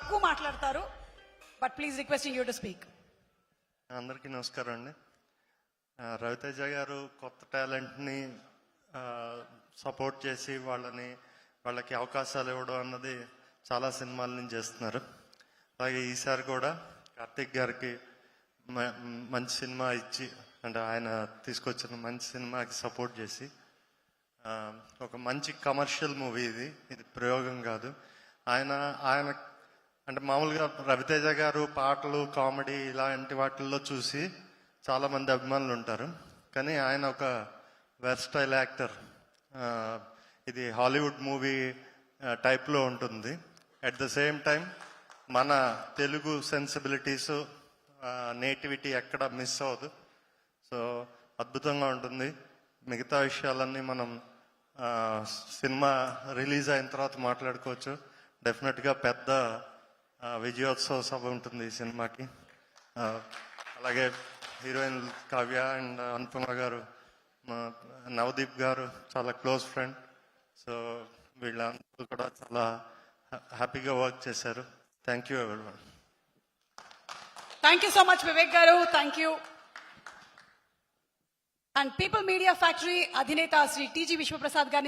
తక్కువ మాట్లాడతారు, but please requesting you to speak. అందరికీ నమస్కారం అండి. రవితేజ గారు కొత్త టాలెంట్ని సపోర్ట్ చేసి వాళ్ళకి అవకాశాలు ఇవ్వడం అన్నది చాలా సినిమాల నుంచి చేస్తున్నారు. అలాగే ఈసారి కూడా కార్తిక్ గారికి మంచి సినిమా ఇచ్చి, అంటే ఆయన తీసుకొచ్చిన మంచి సినిమాకి సపోర్ట్ చేసి ఒక మంచి కమర్షియల్ మూవీ ఇది ప్రయోగం కాదు. ఆయన అంటే మామూలుగా రవితేజ గారు పాటలు, కామెడీ ఇలాంటి వాటిల్లో చూసి చాలామంది అభిమానులు ఉంటారు. కానీ ఆయన ఒక వెర్స్టైల్ యాక్టర్. ఇది హాలీవుడ్ మూవీ టైప్లో ఉంటుంది. అట్ ద సేమ్ టైం మన తెలుగు సెన్సిబిలిటీస్, నేటివిటీ ఎక్కడ మిస్ అవ్వదు. సో అద్భుతంగా ఉంటుంది. మిగతా విషయాలన్నీ మనం సినిమా రిలీజ్ అయిన తర్వాత మాట్లాడుకోవచ్చు. డెఫినెట్గా పెద్ద విజయోత్సవ సభ ఉంటుంది ఈ సినిమాకి. అలాగే హీరోయిన్ కావ్య అండ్ అనుపమ గారు, నవదీప్ గారు చాలా క్లోజ్ ఫ్రెండ్. సో వీళ్ళందరూ కూడా చాలా హ్యాపీగా వర్క్ చేశారు. Thank you everyone. Thank you so much Vivek గారు, thank you. And people media factory అధినేత శ్రీ టీజీ విశ్వప్రసాద్ గారిని